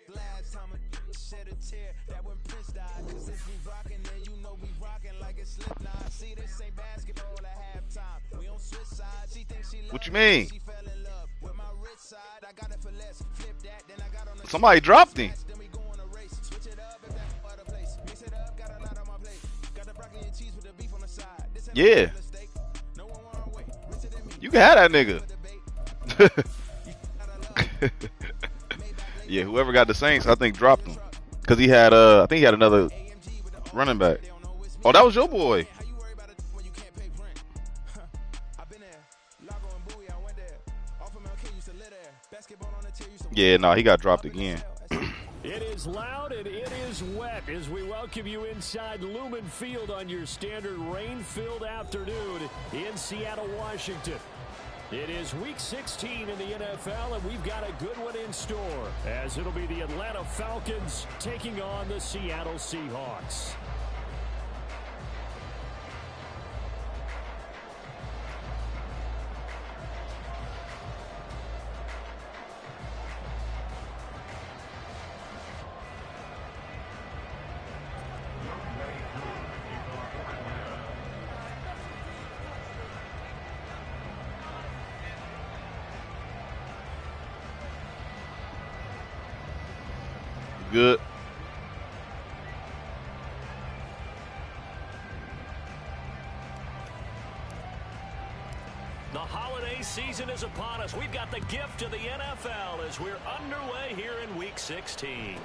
Last time a shed a tear, that when Prince died. Cause if we rockin', then you know we rockin' like it's Slipknot. See, this ain't basketball at halftime. We on switch sides. She thinks she What you mean? She fell in love with my rich side. I got it for less. Flip that, then I got on the Somebody dropped him. Then we go on a race. Switch it up if that's no other place. Mix it up, got a lot on my plate. Got the broccoli and cheese with the beef on the side. This Yeah. No one want to wait. Richer than me. You can have that nigga. Yeah, whoever got the Saints, I think dropped him. Cause he had I think he had another running back. Oh, that was your boy. Yeah, no, he got dropped again. It is loud and it is wet as we welcome you inside Lumen Field on your standard rain-filled afternoon in Seattle, Washington. It is Week 16 in the NFL, and we've got a good one in store, as it'll be the Atlanta Falcons taking on the Seattle Seahawks. Good. The holiday season is upon us. We've got the gift of the NFL as we're underway here in Week 16.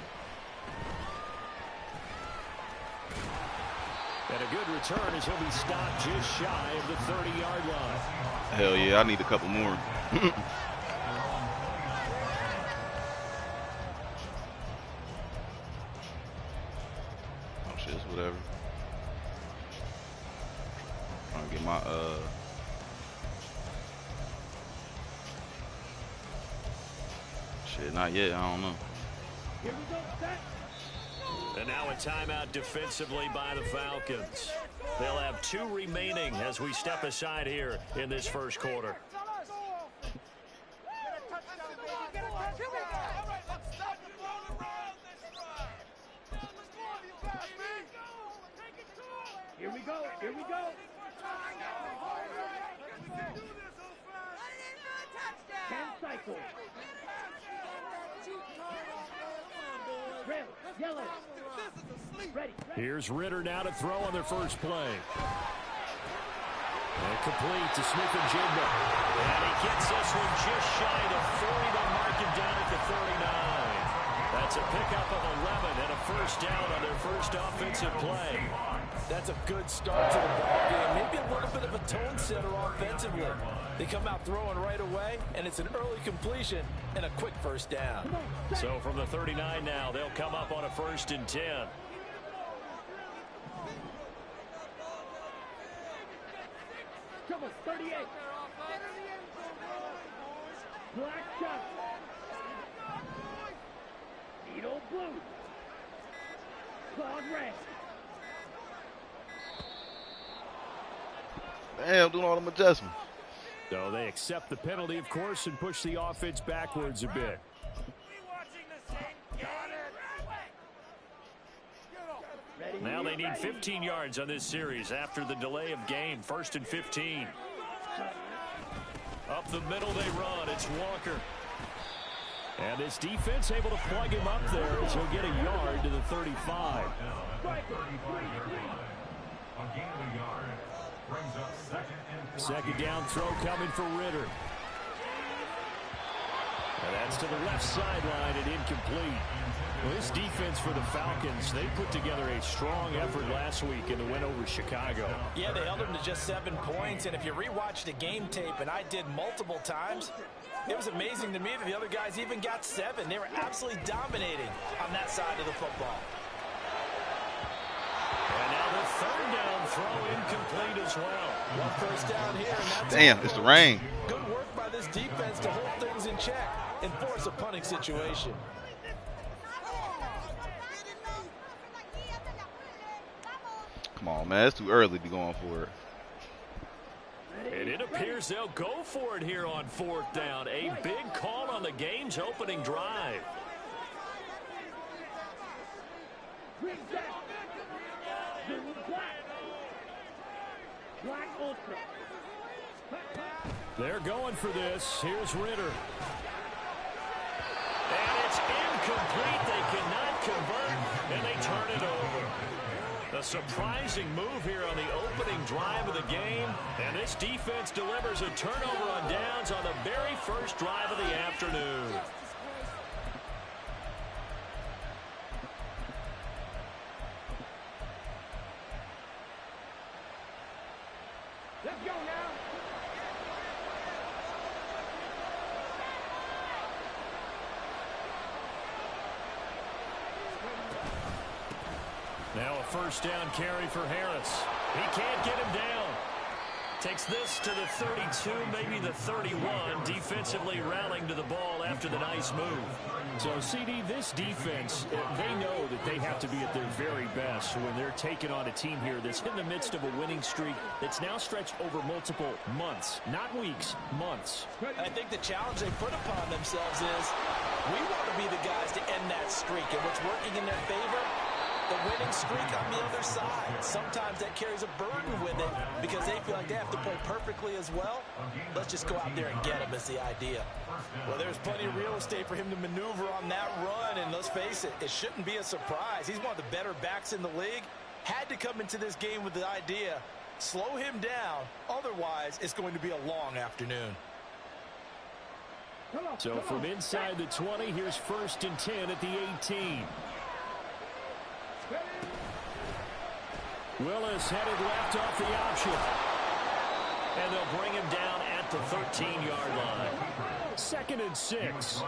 And a good return as he'll be stopped just shy of the 30-yard line. Hell yeah, I need a couple more. Whatever. Trying to get my shit, not yet, I don't know. And now a timeout defensively by the Falcons. They'll have 2 remaining as we step aside here in this first quarter. Here we go. Here we go. 10 cycles. Red, yellow. Ready. Here's Ritter now to throw on their first play. And complete to Smith-Njigba. And he gets this one just shy of 40. They'll mark him down at the 39. That's a pickup of 11 and a first down on their first offensive play. That's a good start to the ball game. Maybe a little bit of a tone setter offensively. They come out throwing right away, and it's an early completion and a quick first down. So from the 39 now, they'll come up on a 1st and 10. Trouble, 38. Black shot. Needle blue. Cloud red. Damn, doing all them adjustments. So they accept the penalty, of course, and push the offense backwards a bit. Now they need 15 yards on this series after the delay of game. 1st and 15. Up the middle they run. It's Walker. And this defense able to plug him up there as he'll get a yard to the 35. Second down throw coming for Ritter. And that's to the left sideline and incomplete. Well, this defense for the Falcons, they put together a strong effort last week in the win over Chicago. Yeah, they held them to just 7 points. And if you rewatch the game tape, and I did multiple times, it was amazing to me that the other guys even got 7. They were absolutely dominating on that side of the football. And now the 3rd down throw incomplete as well. One first down here. And that's Damn, it's the rain. Good work by this defense to hold things in check and force a punting situation. Come on, man. It's too early to be going for it. And it appears they'll go for it here on 4th down. A big call on the game's opening drive. Green set. Black. Black ultra. They're going for this. Here's Ritter. And it's incomplete. They cannot convert, and they turn it over. A surprising move here on the opening drive of the game, and this defense delivers a turnover on downs on the very first drive of the afternoon. Let's go now. Now a first down carry for Harris. He can't get him down. Takes this to the 32, maybe the 31, defensively rallying to the ball after the nice move. So, CD, this defense, they know that they have to be at their very best when they're taking on a team here that's in the midst of a winning streak that's now stretched over multiple months, not weeks, months. I think the challenge they put upon themselves is we want to be the guys to end that streak, and what's working in their favor, the winning streak on the other side. Sometimes that carries a burden with it because they feel like they have to play perfectly as well. Let's just go out there and get them is the idea. Well, there's plenty of real estate for him to maneuver on that run, and let's face it, it shouldn't be a surprise. He's one of the better backs in the league. Had to come into this game with the idea, slow him down, otherwise it's going to be a long afternoon. So from inside the 20, here's 1st and 10 at the 18. Willis headed left off the option. And they'll bring him down at the 13-yard line. 2nd and 6.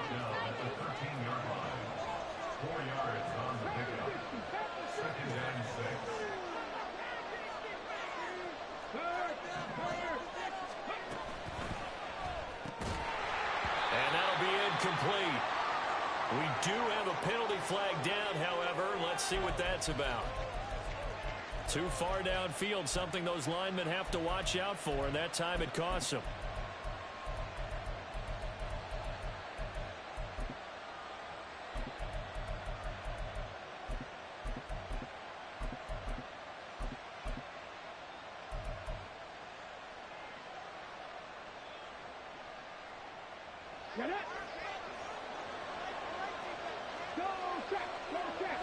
And that'll be incomplete. We do have a penalty flag down, however. Let's see what that's about. Too far downfield, something those linemen have to watch out for, and that time it costs them. Get it. Go check. Go check.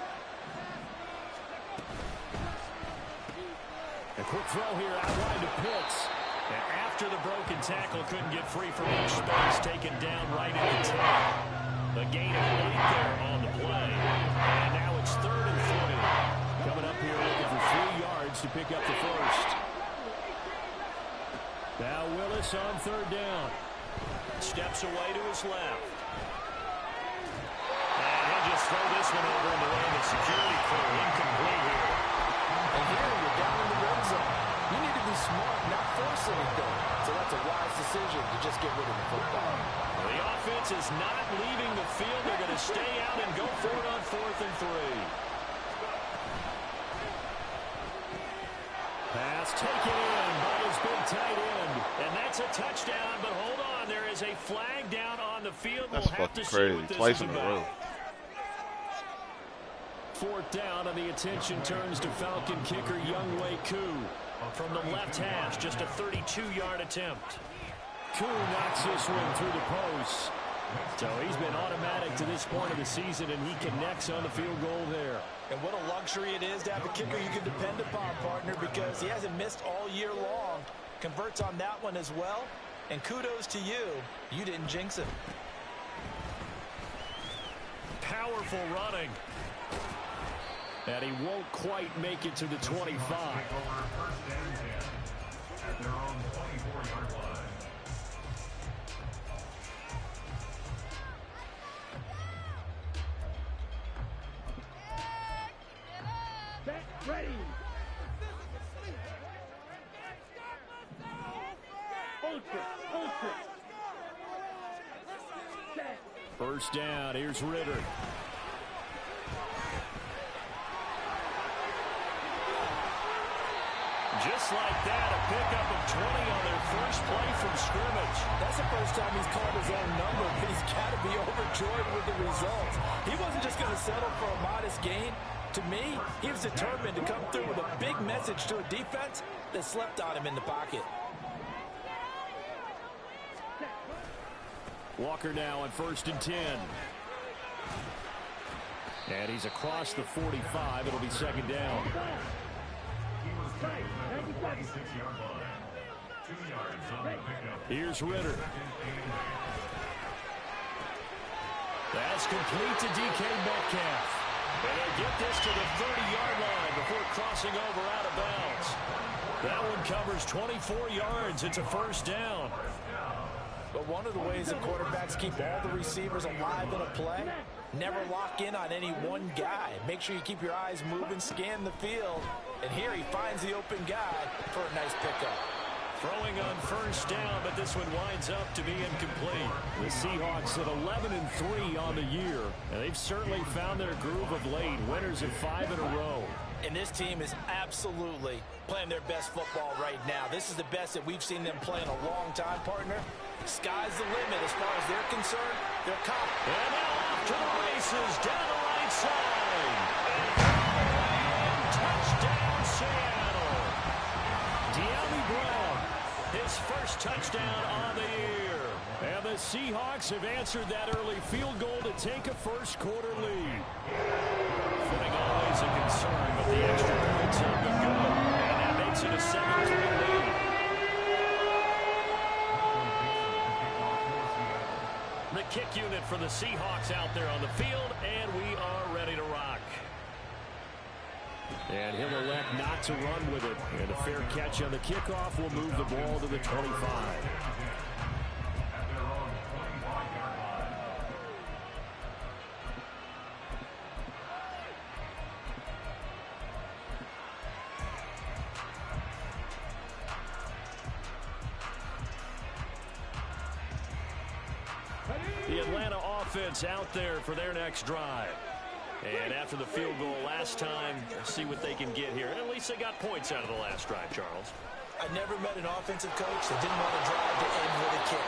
A quick throw here out wide to Pitts. And after the broken tackle, couldn't get free from much space, taken down right in the 10. The gain of 8 there on the play. And now it's 3rd and 3. Coming up here looking for 3 yards to pick up the first. Now Willis on 3rd down. Steps away to his left. And he'll just throw this one over in the way of the security crew. Incomplete here. And here you're down in the red zone. You need to be smart, not force anything. So that's a wise decision to just get rid of the football. The offense is not leaving the field. They're going to stay out and go for it on 4th and 3. Pass taken in by his big tight end. And that's a touchdown, but hold on. There is a flag down on the field. That's we'll have to fucking see crazy. what this Twice is in a about. row. 4th down, and the attention turns to Falcon kicker Younghoe Koo. From the left hash, just a 32-yard attempt. Koo knocks this one through the post. So he's been automatic to this point of the season, and he connects on the field goal there. And what a luxury it is to have a kicker you can depend upon, partner, because he hasn't missed all year long. Converts on that one as well. And kudos to you. You didn't jinx him. Powerful running. And he won't quite make it to the 25. Set. Ready. Ultra. Ultra. Set. First down, here's Ritter. Just like that, a pickup of 20 on their first play from scrimmage. That's the first time he's called his own number, but he's got to be overjoyed with the results. He wasn't just going to settle for a modest gain. To me, he was determined to come through with a big message to a defense that slept on him in the pocket. Walker now on 1st and 10. And he's across the 45. It'll be 2nd down. Here's Ritter. That's complete to DK Metcalf. And they'll get this to the 30-yard line before crossing over out of bounds. That one covers 24 yards. It's a 1st down. But one of the ways that quarterbacks keep all the receivers alive in a play, never lock in on any one guy. Make sure you keep your eyes moving, scan the field. And here he finds the open guy for a nice pickup. Throwing on 1st down, but this one winds up to be incomplete. The Seahawks at 11-3 on the year, and they've certainly found their groove of late. Winners of 5 in a row. And this team is absolutely playing their best football right now. This is the best that we've seen them play in a long time, partner. Sky's the limit as far as they're concerned. They're confident. And now off to the races down the right side. And touchdown, Seattle. De'Ami Brown, his first touchdown on the year. And the Seahawks have answered that early field goal to take a first-quarter lead. Footing always a concern, but the extra points up and good. And that makes it a 7-3 lead. The kick unit for the Seahawks out there on the field, and we are ready to rock. And he'll elect not to run with it. And a fair catch on the kickoff will move the ball to the 25. The Atlanta offense out there for their next drive. And after the field goal last time, see what they can get here. At least they got points out of the last drive, Charles. I never met an offensive coach that didn't want to drive to end with a kick.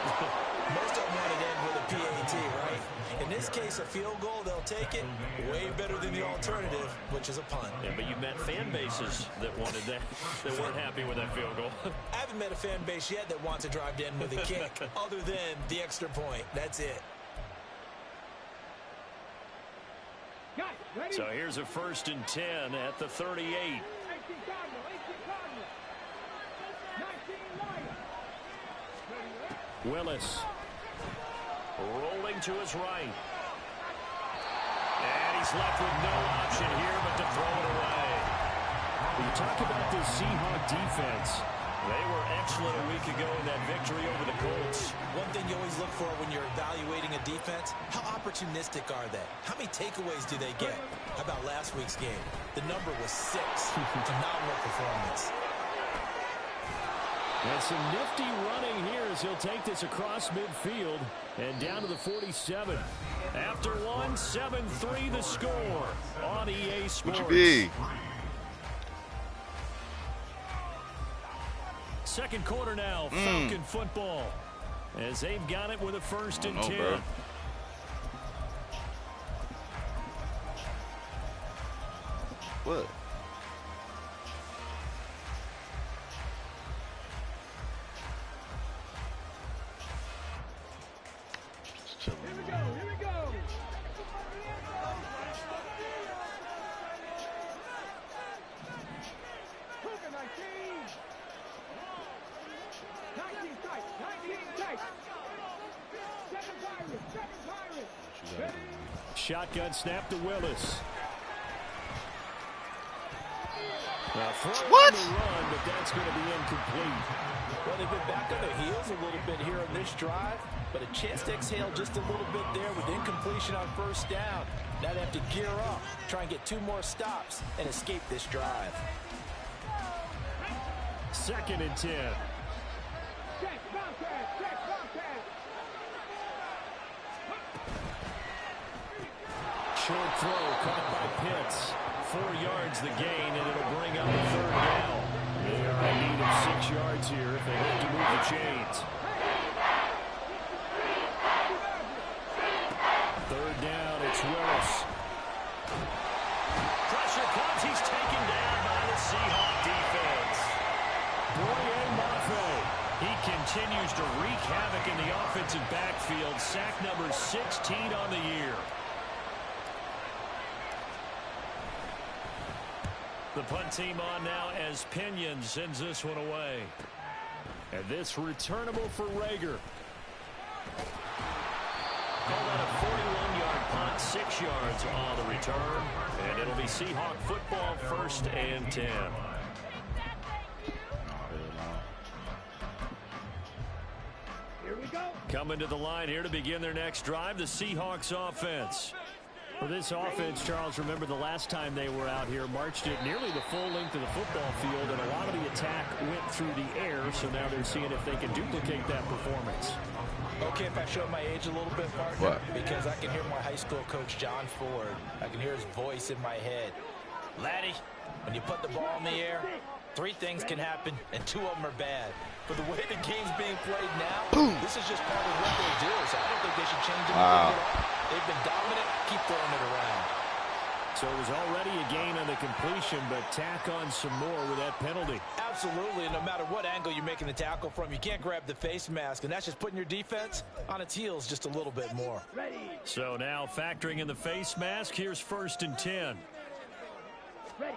Most of them want to end with a PAT, right? In this case, a field goal, they'll take it. Way better than the alternative, which is a punt. Yeah, but you met fan bases that wanted that, that weren't happy with that field goal. I haven't met a fan base yet that wants to drive to end with a kick, other than the extra point. That's it. So here's a 1st and 10 at the 38. Willis rolling to his right. And he's left with no option here but to throw it away. When you talk about this Seahawk defense, they were excellent a week ago in that victory over the Colts. One thing you always look for when you're evaluating a defense, how opportunistic are they? How many takeaways do they get? How about last week's game? The number was 6. Phenomenal performance. And some nifty running here as he'll take this across midfield and down to the 47. After one, 7-3 the score on EA Sports. Would you be? Second quarter now, Falcon football, as they've got it with a 1st and 10. Bro. What? Here we go, here we go. Hooker 19. 19 tight, 19 tight. 7 Pirates, 7 Pirates. Ready? Shotgun snap to Willis. Now What? on the run, but that's going to be incomplete. Well, they've been back on their heels a little bit here on this drive, but a chance to exhale just a little bit there with incompletion on 1st down. Now they have to gear up, try and get 2 more stops, and escape this drive. 2nd and 10. Check, bounce pass, check, bounce pass. Short throw caught by Pitts. 4 yards the gain, and it'll bring up a 3rd down. They are in need of 6 yards here if they hope to move the chains. 3rd down, it's Willis. Pressure comes. He's taken down by the Seahawk defense. Boye Mafe. He continues to wreak havoc in the offensive backfield. Sack number 16 on the year. The punt team on now as Pinion sends this one away. And this returnable for Rager. Called out a 41-yard punt, 6 yards on the return. And it'll be Seahawk football, 1st and 10. Here we go. Coming to the line here to begin their next drive, the Seahawks offense. For this offense, Charles, remember the last time they were out here, marched it nearly the full length of the football field, and a lot of the attack went through the air, so now they're seeing if they can duplicate that performance. Okay, if I show my age a little bit, Mark, what? Because I can hear my high school coach, John Ford. I can hear his voice in my head. Laddie, when you put the ball in the air, 3 things can happen, and 2 of them are bad. For the way the game's being played now, this is just part of what they do, so I don't think they should change it. Wow. They've been dominant. Keep throwing it around. So it was already a gain on the completion, but tack on some more with that penalty. Absolutely, and no matter what angle you're making the tackle from, you can't grab the face mask, and that's just putting your defense on its heels just a little bit more. Ready. So now factoring in the face mask, here's 1st and 10. Ready.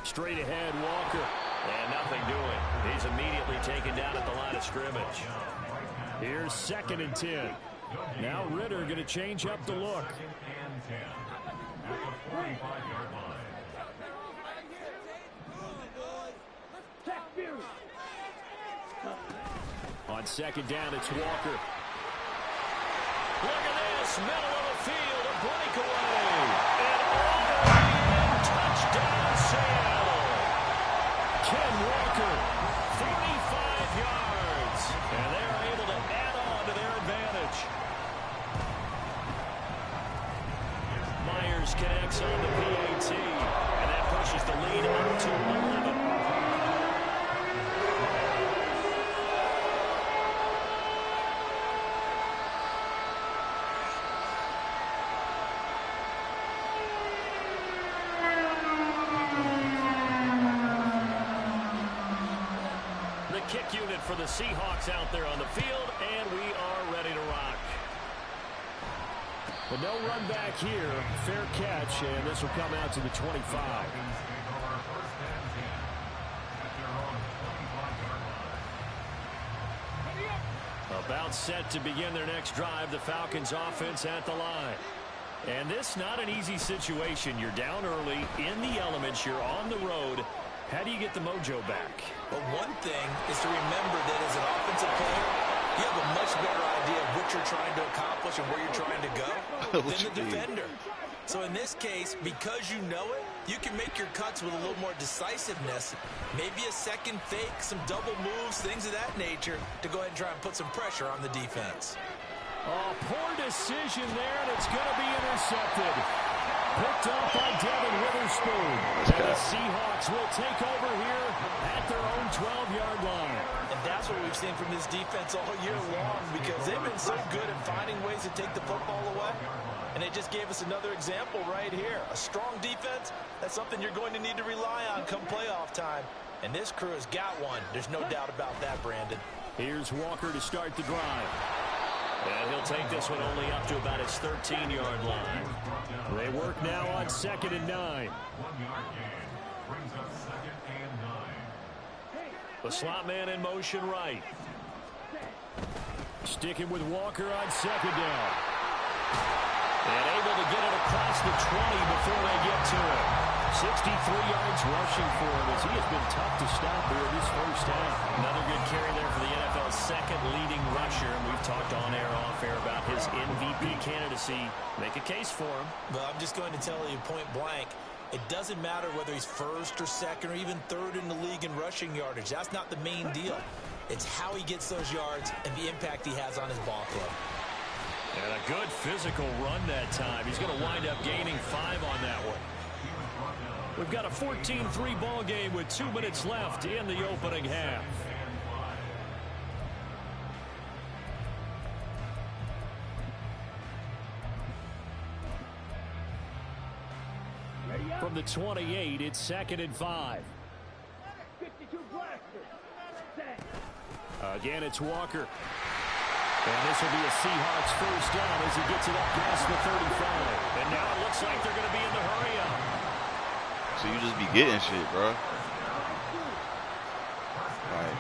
Straight ahead, Walker. And nothing doing. He's immediately taken down at the line of scrimmage. Here's 2nd and 10. Now Ritter going to change up the look. On 2nd down, it's Walker. Look at this, middle of the field, a breakaway. And all the way in, touchdown Seattle. Ken Walker, 35 yards. And they're able to add on to their advantage. Myers connects on the PAT. And that pushes the lead up to 11. Kick unit for the Seahawks out there on the field, and we are ready to rock. But no run back here. Fair catch, and this will come out to the 25. About set to begin their next drive, the Falcons offense at the line. And this not an easy situation. You're down early, in the elements, you're on the road. How do you get the mojo back? But one thing is to remember that as an offensive player, you have a much better idea of what you're trying to accomplish and where you're trying to go than the defender. So in this case, because you know it, you can make your cuts with a little more decisiveness. Maybe a second fake, some double moves, things of that nature to go ahead and try and put some pressure on the defense. Oh, poor decision there, and it's going to be intercepted. Picked up by Devin Witherspoon. And the Seahawks will take over here at their own 12-yard line. And that's what we've seen from this defense all year long, because they've been so good at finding ways to take the football away. And they just gave us another example right here. A strong defense, that's something you're going to need to rely on come playoff time. And this crew has got one. There's no doubt about that, Brandon. Here's Walker to start the drive. And he'll take this one only up to about his 13-yard line. They work now on 2nd and 9. The slot man in motion right. Sticking with Walker on 2nd down. And able to get it across the 20 before they get to it. 63 yards rushing for him as he has been tough to stop here this first half. Another good carry there for the NFL's second leading rusher. And we've talked on air, off air about his MVP candidacy. Make a case for him. Well, I'm just going to tell you point blank, it doesn't matter whether he's first or second or even third in the league in rushing yardage. That's not the main deal. It's how he gets those yards and the impact he has on his ball club. And a good physical run that time. He's going to wind up gaining 5 on that one. We've got a 14-3 ball game with 2 minutes left in the opening half. From the 28, it's 2nd and 5. 52 blaster. Set. Again, it's Walker. And this will be a Seahawks first down as he gets it up past the 35. And now it looks like they're going to be in the hurry up. So you just be getting shit, bro. Like,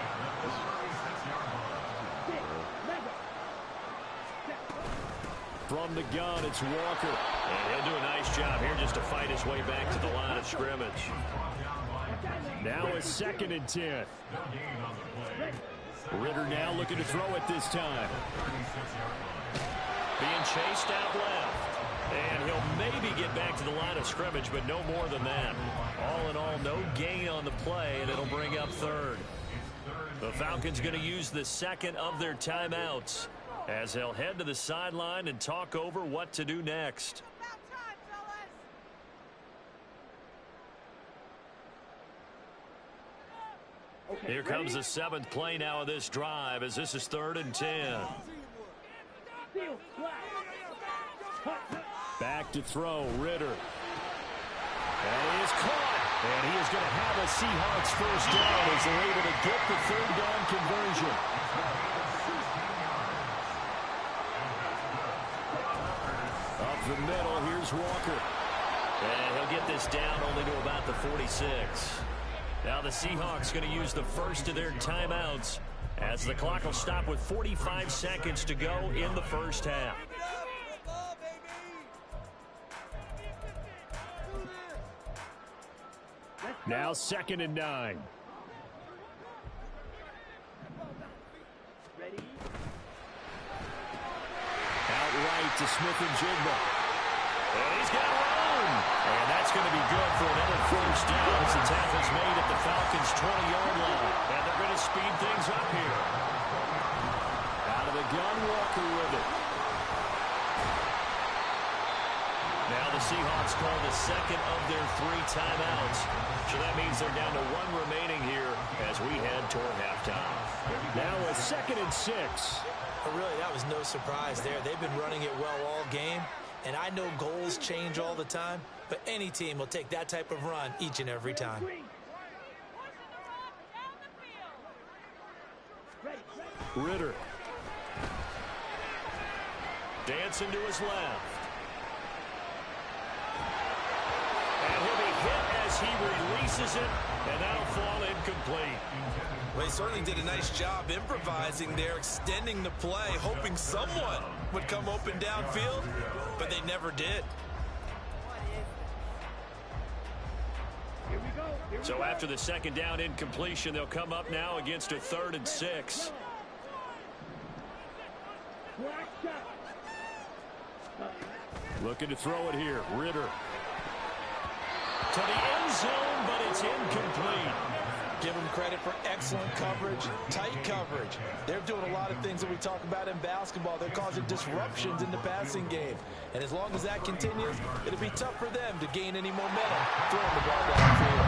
from the gun, it's Walker. And he'll do a nice job here just to fight his way back to the line of scrimmage. Now it's 2nd and 10. Ritter now looking to throw it this time. Being chased out left. And he'll maybe get back to the line of scrimmage, but no more than that. All in all, no gain on the play, and it'll bring up 3rd. The Falcons going to use the 2nd of their timeouts as they'll head to the sideline and talk over what to do next. Here comes the 7th play now of this drive as this is 3rd and 10. Back to throw, Ritter. And he is caught. And he is going to have a Seahawks first down as they're able to get the 3rd down conversion. Up the middle, here's Walker. And he'll get this down only to about the 46. Now the Seahawks going to use the first of their timeouts as the clock will stop with 45 seconds to go in the first half. Now 2nd and 9. Outright to Smith-Njigba. And he's got room. And that's going to be good for another first down as the tackle's made at the Falcons' 20-yard line. And they're going to speed things up here. Out of the gun, Walker with it. Now the Seahawks call the 2nd of their 3 timeouts. So that means they're down to 1 remaining here as we head toward halftime. Now a 2nd and 6. But really, that was no surprise there. They've been running it well all game. And I know goals change all the time, but any team will take that type of run each and every time. Ritter. Dancing to his left. And he'll be hit as he releases it, and that'll fall incomplete. Well, he certainly did a nice job improvising there, extending the play, hoping someone would come open downfield, but they never did. So after the 2nd down incompletion, they'll come up now against a 3rd and 6. Looking to throw it here. Ritter. To the end zone, but it's incomplete. Give them credit for excellent coverage, tight coverage. They're doing a lot of things that we talk about in basketball. They're causing disruptions in the passing game. And as long as that continues, it'll be tough for them to gain any momentum throwing the ball downfield.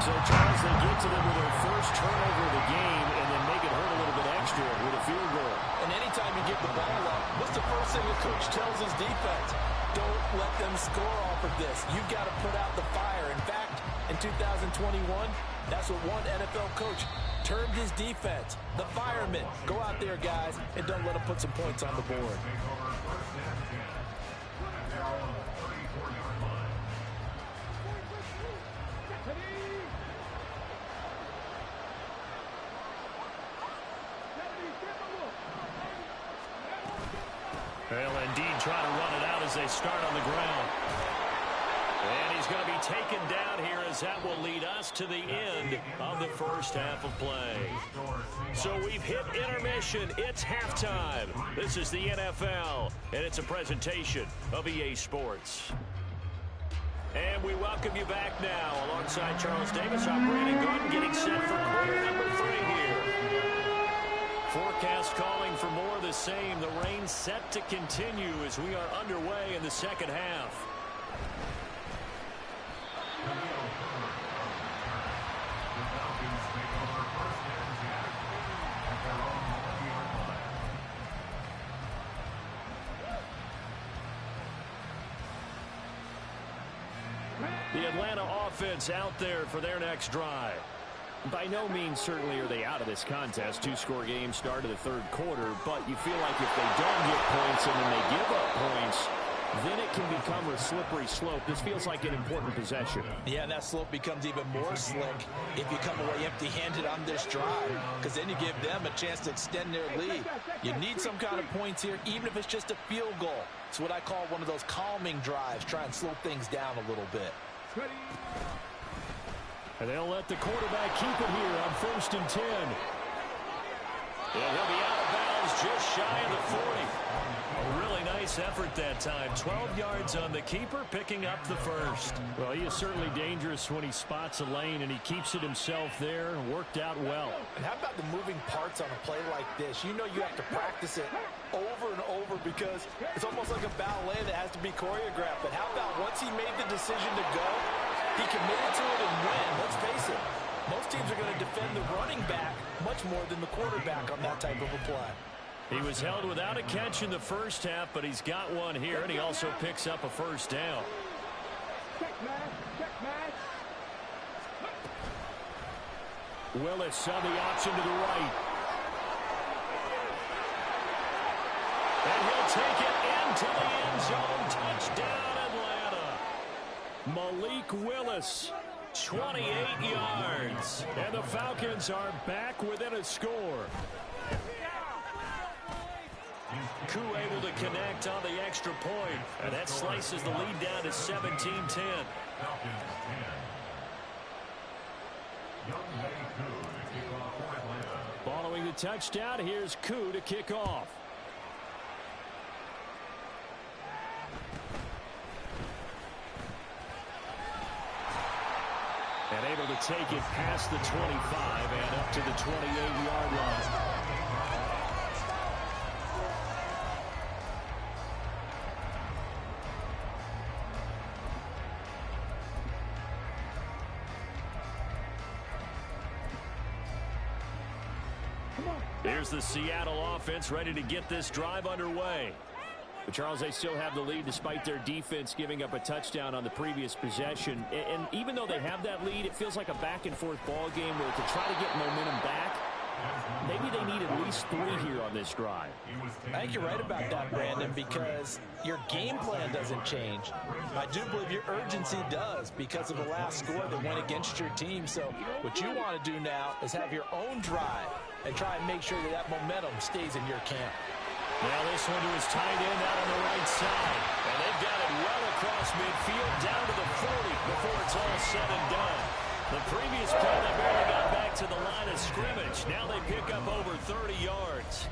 So, Charles, they get to them with their first turnover of the game and then make it hurt a little bit extra with a field goal. And anytime you give the ball up, what's the first thing a coach tells his defense? Don't let them score off of this. You've got to put out the fire. In fact, in 2021, that's what one NFL coach termed his defense. The firemen. Go out there, guys, and don't let them put some points on the board. Well, indeed, trying to run it out as they start on the ground. And he's going to be taken down here as that will lead us to the end of the first half of play. So we've hit intermission. It's halftime. This is the NFL, and it's a presentation of EA Sports. And we welcome you back now alongside Charles Davis. I'm Brandon Gordon getting set for quarter number 3 here. Forecast calling for more of the same. The rain set to continue as we are underway in the second half. The Atlanta offense out there for their next drive. By no means certainly are they out of this contest. Two-score game start of the third quarter, but you feel like if they don't get points and then they give up points, then it can become a slippery slope. This feels like an important possession. Yeah, and that slope becomes even more slick if you come away empty-handed on this drive, because then you give them a chance to extend their lead. You need some kind of points here, even if it's just a field goal. It's what I call one of those calming drives. Try and slow things down a little bit. And they'll let the quarterback keep it here on 1st and 10. And he'll be out of bounds just shy of the 40. A really nice effort that time. 12 yards on the keeper, picking up the first. Well, he is certainly dangerous when he spots a lane, and he keeps it himself there and worked out well. And how about the moving parts on a play like this? You know you have to practice it over and over because it's almost like a ballet that has to be choreographed. But how about once he made the decision to go, he committed to it and win. Let's face it, most teams are going to defend the running back much more than the quarterback on that type of a play. He was held without a catch in the first half, but he's got one here, and he also picks up a first down. Willis on the option to the right. And he'll take it into the end zone. Touchdown, Atlanta. Malik Willis, 28 yards. And the Falcons are back within a score. Koo able to connect on the extra point, and that slices the lead down to 17-10. Following the touchdown, here's Koo to kick off. And able to take it past the 25 and up to the 28-yard line. Here's the Seattle offense ready to get this drive underway. But Charles, they still have the lead despite their defense giving up a touchdown on the previous possession. And even though they have that lead, it feels like a back-and-forth ball game where to try to get momentum back, maybe they need at least 3 here on this drive. I think you're right about that, Brandon, because your game plan doesn't change. I do believe your urgency does because of the last score that went against your team. So what you want to do now is have your own drive and try and make sure that that momentum stays in your camp. Now this one to his tight end out on the right side. And they've got it well across midfield down to the 40 before it's all said and done. The previous play, they barely got back to the line of scrimmage. Now they pick up over 30 yards.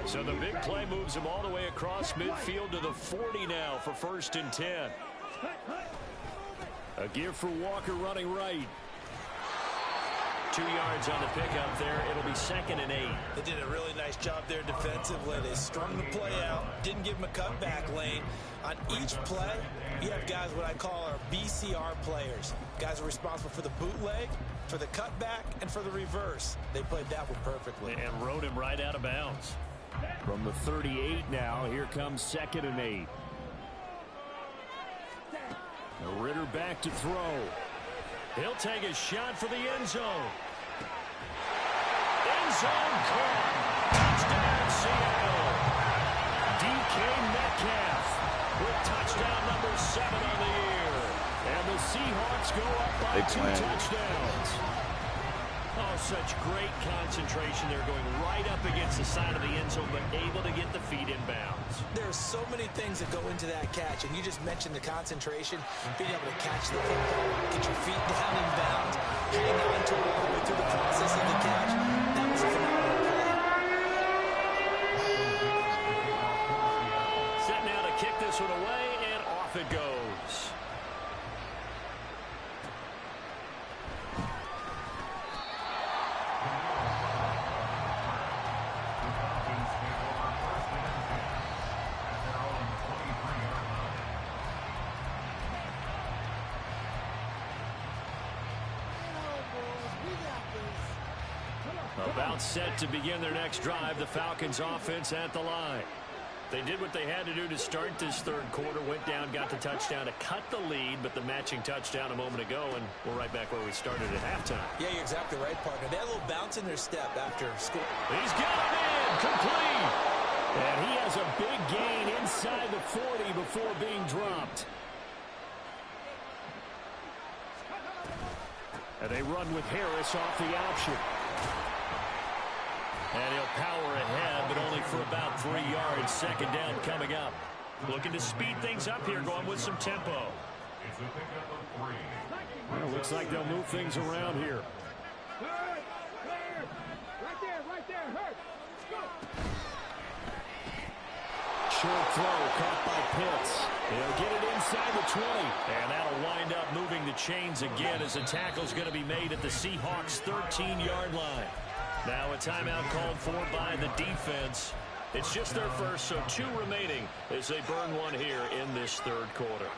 So the big play moves him all the way across midfield to the 40 now for 1st and 10. A give for Walker running right. 2 yards on the pickup there. It'll be 2nd and 8. They did a really nice job there defensively. They strung the play out, didn't give him a cutback lane. On each play, you have guys what I call our BCR players. Guys are responsible for the bootleg, for the cutback, and for the reverse. They played that one perfectly. And rode him right out of bounds. From the 38 now, here comes 2nd and 8. Ritter back to throw. He'll take a shot for the end zone. End zone caught. Touchdown, Seattle. DK Metcalf with touchdown number 7 on the year. And the Seahawks go up by 2 touchdowns. Oh, such great concentration. They're going right up against the side of the end zone, but able to get the feet in bounds. There's so many things that go into that catch, and you just mentioned the concentration, being able to catch the football, get your feet down in bounds, hang on to it all the way through the process of the catch. That was a phenomenal play. Set now to kick this one away, and off it goes. About set to begin their next drive, the Falcons offense at the line. They did what they had to do to start this third quarter, went down, got the touchdown to cut the lead, but the matching touchdown a moment ago, and we're right back where we started at halftime. Yeah, you're exactly right, partner. They had a little bounce in their step after school. He's got it in, complete. And he has a big gain inside the 40 before being dropped. And they run with Harris off the option. And he'll power ahead, but only for about 3 yards. Second down coming up. Looking to speed things up here, going with some tempo. Well, looks like they'll move things around here. Right there, hurt. Go. Short throw caught by Pitts. He'll get it inside the 20. And that'll wind up moving the chains again as the tackle's going to be made at the Seahawks' 13-yard line. Now a timeout called for by the defense. It's just their first, so 2 remaining as they burn one here in this third quarter.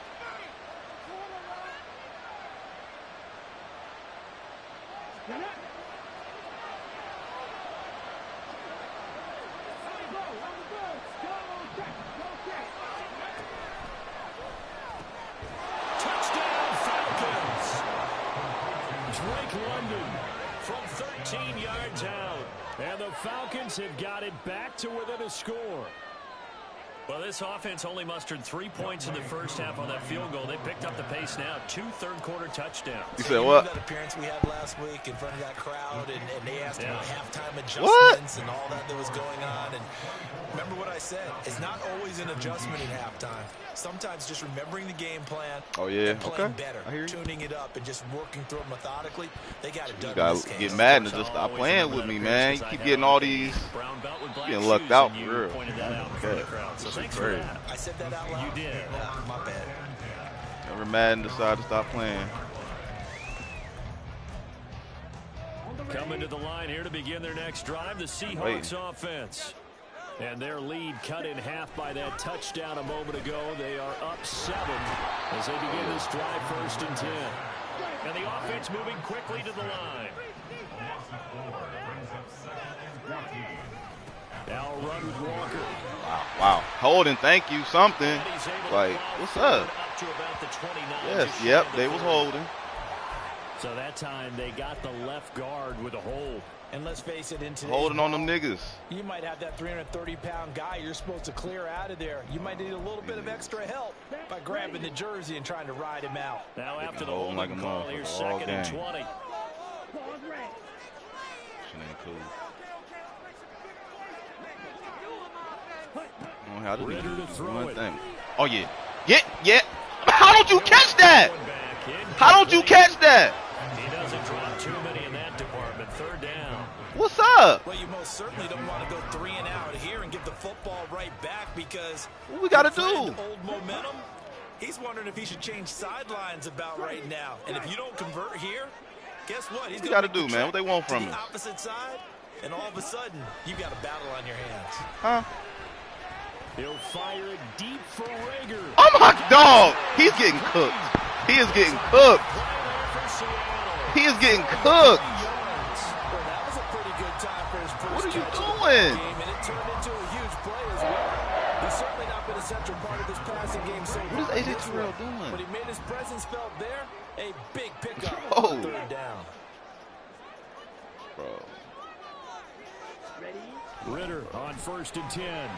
Touchdown Falcons! Drake London from 13 yards out. And the Falcons have got it back to within a score. Well, this offense only mustered 3 points in the first half on that field goal. They picked up the pace now. 2 third-quarter touchdowns. You said what? That appearance we had last week in front of that crowd, and they asked about halftime adjustments and all that was going on. And remember what I said. It's not always an adjustment at halftime. Sometimes just remembering the game plan and playing better, tuning it up, and just working through it methodically. They got it done. You got to get mad and just stop playing with me, man. You keep getting all these, getting lucked out for real. Okay. So thanks for that. I said that out loud. You did. My bad. Never Madden decided to stop playing. Coming to the line here to begin their next drive, the Seahawks offense. And their lead cut in half by that touchdown a moment ago. They are up 7 as they begin this drive, 1st and 10. And the offense moving quickly to the line. Now a run with Walker. Wow. Holding, thank you, something. Like, what's up? Yes, yep, they was holding. So that time they got the left guard with a hold. And let's face it, into holding on them niggas. You might have that 330-pound guy you're supposed to clear out of there. You might need a little bit of extra help by grabbing the jersey and trying to ride him out. Now after the holding like call, here's 2nd and 20. Shit ain't cool. How to do one thing. Oh, yeah. Yeah. How don't you catch that? How don't you catch that? He doesn't drop too many in that department. 3rd down. What's up? Well, you most certainly don't want to go 3 and out here and give the football right back because what we got to do? Old momentum. He's wondering if he should change sidelines about right now. And if you don't convert here, guess what? He's got to do, man. What they want from us? The opposite side, and all of a sudden, you've got a battle on your hands. Huh? He'll fire it deep for Rager. Oh my dog! He's getting cooked. He is getting cooked. He is getting cooked. Well, that was a pretty good time for his first what are you doing? doing? And it turned into a huge play as well. He's certainly not been a central part of this passing game so far. What is AJ Terrell doing? But he made his presence felt there. A big pickup Oh. on 3rd down. Bro. Ritter on 1st and 10.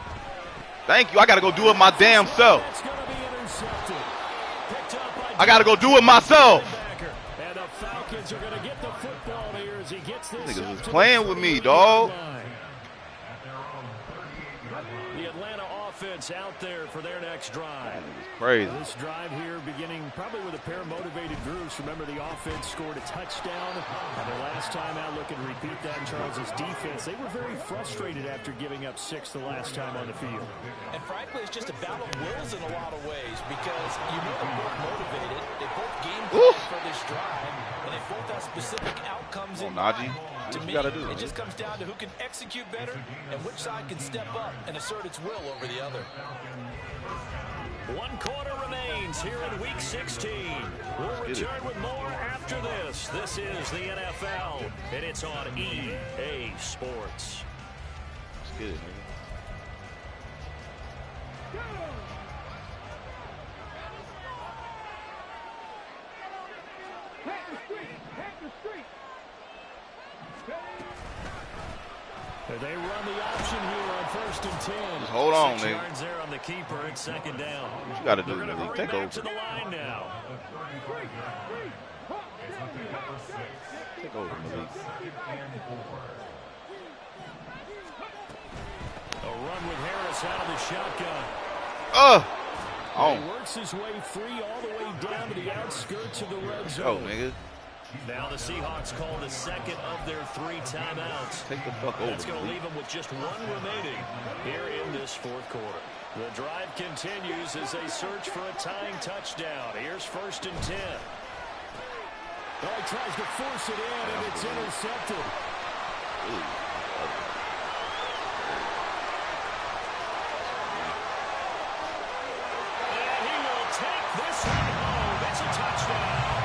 Thank you. I got to go do it my damn self. It's going to be intercepted. Picked up by I got to go do it myself. And the Falcons are going to get the football here as he gets this. Niggas was playing with me, dog. The Atlanta offense out there for their next drive. Crazy. This drive here beginning probably with a pair of motivated groups. Remember, the offense scored a touchdown. And their last time out, looking to repeat that in Charles' defense. They were very frustrated after giving up 6 the last time on the field. And frankly, it's just a battle of wills in a lot of ways because you know they're both motivated. They both game plan for this drive. And they both have specific outcomes in mind. To me, it just comes down to who can execute better and which side can step up and assert its will over the other. 1 quarter remains here in Week 16. We'll return with more after this. This is the NFL, and it's on EA Sports. Let's get it, nigga. They run the option here on 1st and 10. Just hold on, 6 nigga. yards there on the keeper at 2nd down. What you got to do, They're going to Malik? hurry Take back over. to the line now. Take over, Malik. A run with Harris out of the shotgun. Oh. He works his way free all the way down to the outskirts of the red Go, zone. nigga. Now the Seahawks call the second of their 3 timeouts. Take the fuck over, That's going to Malik. leave them with just 1 remaining here in this 4th quarter. The drive continues as they search for a tying touchdown. Here's 1st and 10. Oh, he tries to force it in, and it's intercepted. And he will take this one home. It's a touchdown.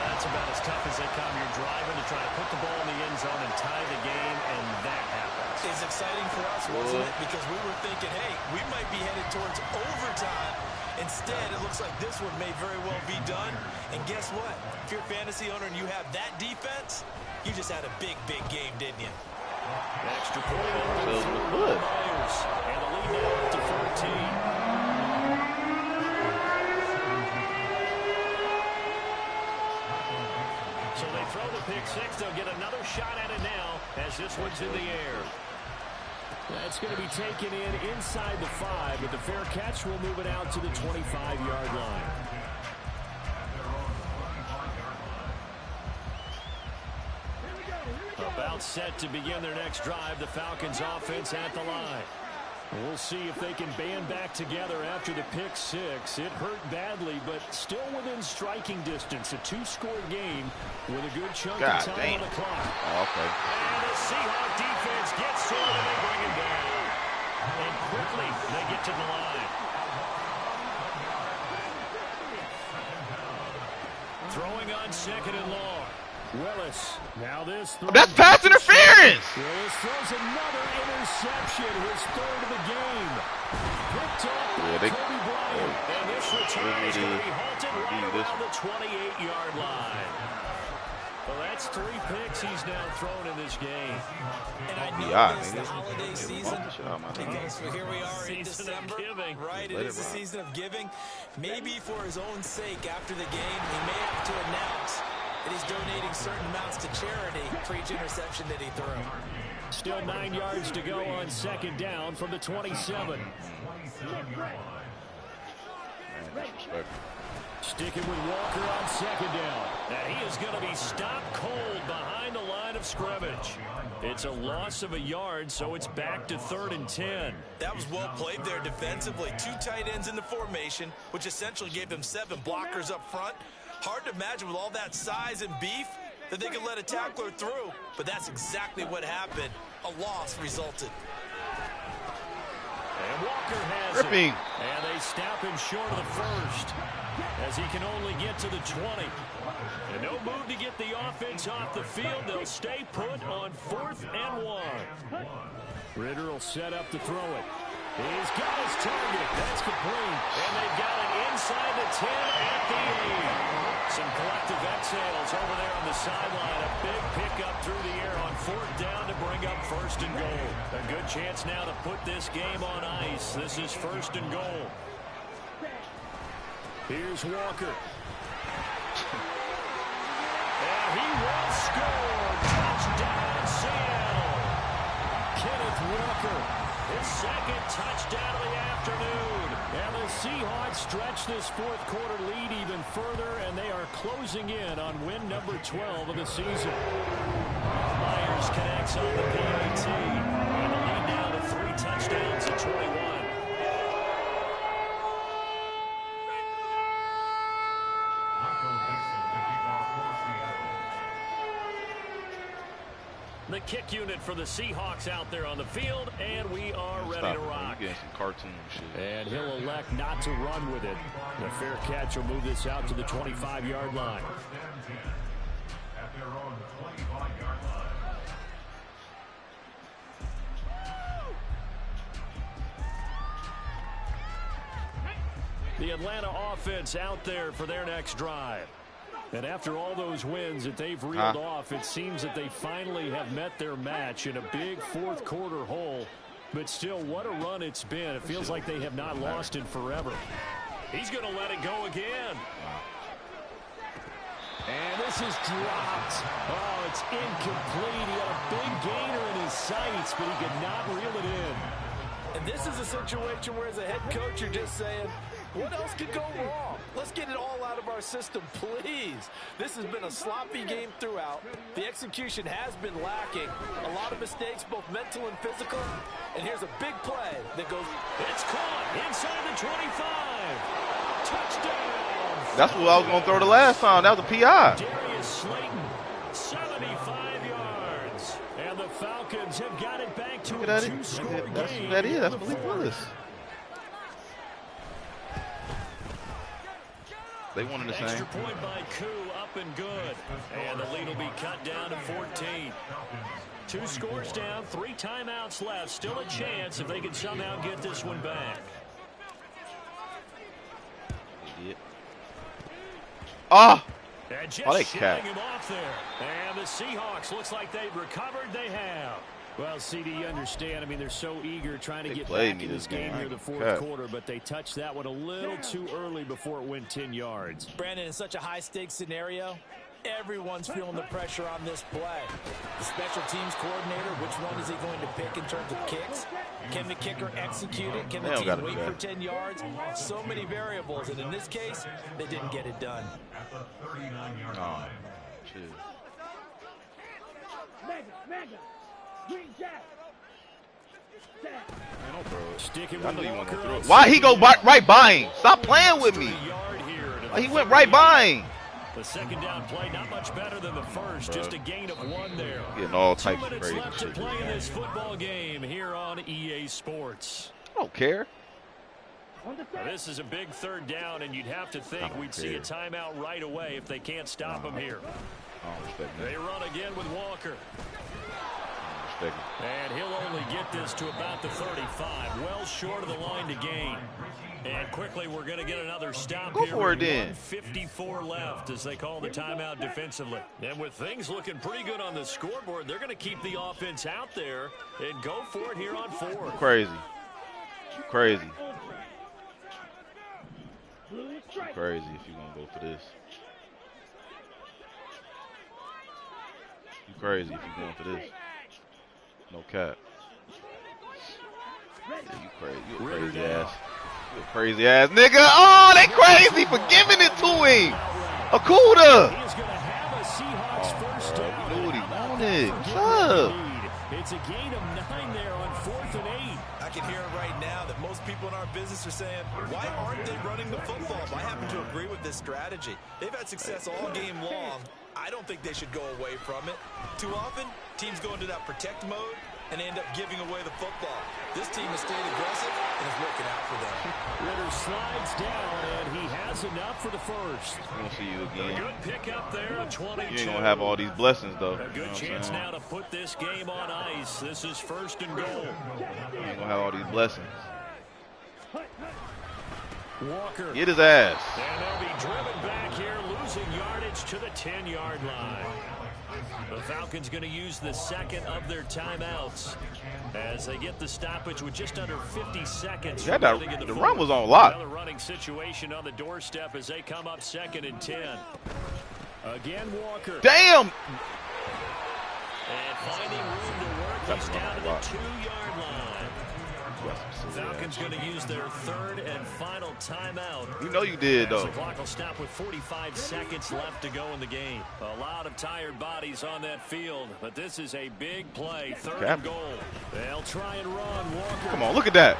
That's about as tough as they come. You're driving to try to put the ball in the end zone and tie the game, and that happens. It's exciting for us, wasn't it? Because we were thinking, hey, we might be headed towards overtime. Instead, it looks like this one may very well be done. And guess what? If you're a fantasy owner and you have that defense, you just had a big, big game, didn't you? Extra point on the Good. Myers, and the lead now up to 14. So they throw the pick 6. They'll get another shot at it now as this one's in the air. That's going to be taken inside the 5, but the fair catch will move it out to the 25-yard line. About set to begin their next drive, the Falcons offense at the line. We'll see if they can band back together after the pick 6. It hurt badly, but still within striking distance. A 2-score game with a good chunk of time on the clock. Oh, okay. And the Seahawk defense gets to it, and they bring him down. And quickly, they get to the line. Throwing on 2nd and long. Willis. Now this. That's pass interference. Willis throws another interception, his 3rd of the game. Picked up by Kobe Bryant. And this return is going to be halted right around the 28-yard line. Well, that's 3 picks he's now thrown in this game. And I know it's the holiday season because here we are in December, right? It is the season of giving. Maybe for his own sake after the game, he may have to announce that he's donating certain amounts to charity for each interception that he threw. Still 9 yards to go on 2nd down from the 27. Sticking with Walker on 2nd down. And he is going to be stopped cold behind the line of scrimmage. It's a loss of a yard, so it's back to 3rd and 10. That was well played there defensively. 2 tight ends in the formation, which essentially gave them 7 blockers up front. Hard to imagine with all that size and beef that they could let a tackler through, but that's exactly what happened. A loss resulted. And Walker has it. And they snap him short of the 1st as he can only get to the 20. And no move to get the offense off the field. They'll stay put on 4th and 1. Ritter will set up to throw it. He's got his target. That's complete. And they've got it inside the 10 at the 8. Some collective exhales over there on the sideline. A big pickup through the air on 4th down to bring up 1st and goal. A good chance now to put this game on ice. This is 1st and goal. Here's Walker. And he will score. Touchdown, Seattle. Kenneth Walker. His 2nd touchdown of the afternoon. And the Seahawks stretch this 4th quarter lead even further, and they are closing in on win number 12 of the season. Myers connects on the PAT. And the lead now to 3 touchdowns at 21. The kick unit for the Seahawks out there on the field, and we are ready to rock. You're getting some cartoon shit. And he'll elect not to run with it. The fair catch will move this out to the 25-yard line. The Atlanta offense out there for their next drive. And after all those wins that they've reeled off, it seems that they finally have met their match in a big fourth quarter hole. But still, what a run it's been. It feels like they have not lost in forever. He's going to let it go again. And this is dropped. Oh, it's incomplete. He had a big gainer in his sights, but he could not reel it in. And this is a situation where as a head coach, you're just saying, what else could go wrong? Let's get it all out of our system, please. This has been a sloppy game throughout. The execution has been lacking. A lot of mistakes, both mental and physical. And here's a big play that goes. It's caught inside the 25. Touchdown. That's what I was going to throw the last time. That was a PI. Darius Slayton, 75 yards. And the Falcons have got it back to a two-score game. That's what that is. That's Malik Willis. They wanted the same. Extra point by Koo, up and good. And the lead will be cut down to 14. 2 scores down, 3 timeouts left. Still a chance if they can somehow get this one back. Oh! And just they shoving Capt. him off there. And the Seahawks, looks like they've recovered. They have. Well, CD, you understand. I mean, they're so eager trying to get back in this game here in the fourth quarter, but they touched that one a little too early before it went 10 yards. Brandon, in such a high-stakes scenario, everyone's feeling the pressure on this play. The special teams coordinator, which one is he going to pick in terms of kicks? Can the kicker execute it? Can the team wait for 10 yards? So many variables, and in this case, they didn't get it done. Oh, shit. Mega. Green Jack. Sticking I with knew you wanted to Walker. throw it. Why he go right by him? Stop playing with me. He went right by him. The second down play, not much better than the first. Just a gain of 1 there. Getting all 2 types of minutes crazy left to shit. play in this football game here on EA Sports. I don't care. Now, this is a big third down, and you'd have to think we'd see a timeout right away if they can't stop him here. I don't respect that. They run again with Walker. I don't respect it. And he'll only get this to about the 35, well short of the line to gain. And quickly, we're going to get another stop Go here. for it then. 1:54 left as they call the timeout defensively. And with things looking pretty good on the scoreboard, they're going to keep the offense out there and go for it here on 4. Crazy. Crazy. Crazy if you're going to go for this. You crazy if you're going for this. No cap. Yeah, you crazy. You a crazy ass. You a crazy ass nigga. Oh, they crazy for giving it to him. Akuda. He is going to have a Seahawks first down. You knew what he wanted. What's up? It's a gain of 9 there on 4th and 8. I can hear it right now that most people in our business are saying, why aren't they running the football? I happen to agree with this strategy. They've had success all game long. I don't think they should go away from it. Too often, teams go into that protect mode and end up giving away the football. This team has stayed aggressive and is working out for them. Ritter slides down, and he has enough for the first. I'm going to see you again. Good pick up there, a 22. You ain't going to have all these blessings, though. A good chance now to put this game on ice. This is 1st and goal. You ain't going to have all these blessings. Walker. Get his ass. And they'll be driven back here, losing yardage to the 10-yard line. The Falcons going to use the second of their timeouts as they get the stoppage with just under 50 seconds. Yeah, the run was on lock. Another running situation on the doorstep as they come up 2nd and 10. Again, Walker. Damn. And finding room to work, he's down to the 2-yard line. Falcons going to use their 3rd and final timeout. You know you did, though. The clock will stop with 45 seconds left to go in the game. A lot of tired bodies on that field, but this is a big play. 3rd and goal. They'll try and run. Walker. Come on, look at that.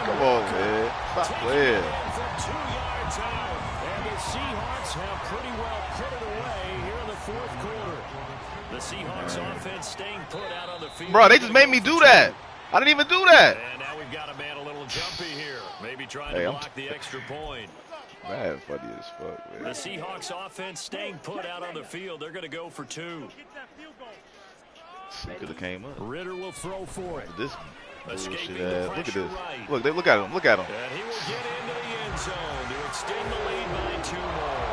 Come on, man. Stop playing. From 2 yards out. And the Seahawks have pretty well put it away here in the fourth quarter. The Seahawks offense staying put out on the field. Bro, they just made me do that. I didn't even do that. And now we've got a man a little jumpy here. Maybe trying to block the extra point. Man, funny as fuck, man. The Seahawks offense staying put out on the field. They're going to go for 2. He could have came up. Ritter will throw for it. This Escaping bullshit the ass. Look at pressure this. right. Look at him. Look at him. And he will get into the end zone to extend the lead by 2 more.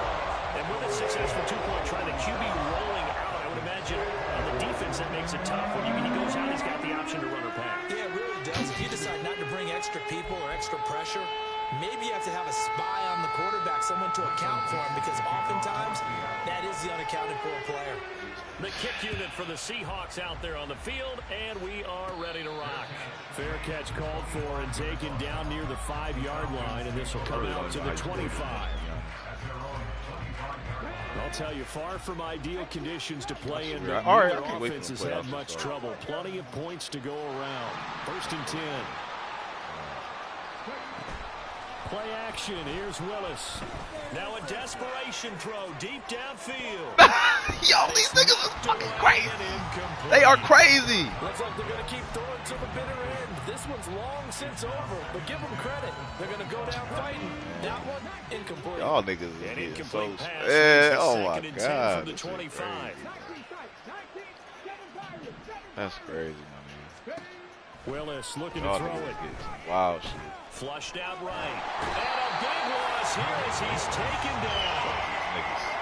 And with a successful 2-point try, the QB rolling out, I would imagine on the defense that makes it tough. When he goes out, he's got the option to run or pass. Yeah, it really does. If you decide not to bring extra people or extra pressure, maybe you have to have a spy on the quarterback, someone to account for him, because oftentimes that is the unaccounted for player. The kick unit for the Seahawks out there on the field, and we are ready to rock. Fair catch called for and taken down near the 5-yard line, and this will come out to the 25. I'll tell you, far from ideal conditions to play in. The offense has had much trouble. Plenty of points to go around. 1st and 10. Play action. Here's Willis. Now a desperation throw deep downfield. Yo, these niggas are fucking crazy. They are crazy. Looks like they're going to keep throwing to the bitter end. This one's long since over, but give them credit. They're going to go down fighting. That one, incomplete. Y'all niggas An is incomplete so pass. oh my 2nd and 10 God. from the 25. That's crazy, my man. Willis looking to Y'all throw niggas it. get some wild shit. Flushed out right. And a big loss here as he's taken down.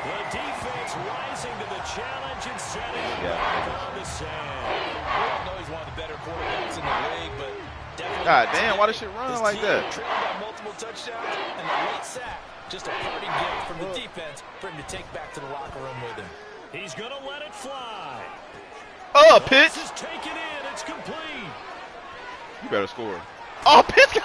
The defense rising to the challenge and setting it back on the sand. We all know he's one of the better quarterbacks in the league, but definitely. God damn, why does shit run like that? Trailed by multiple touchdowns, and the late sack, just a party gift from the defense for him to take back to the locker room with him. He's going to let it fly. Oh, pitch. This is taken in. It's complete. You better score. Oh, pitch.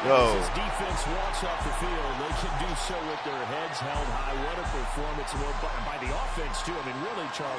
Yo. As defense walks off the field, they can do so with their heads held high. What a performance by the offense, too. I mean, really, Charles.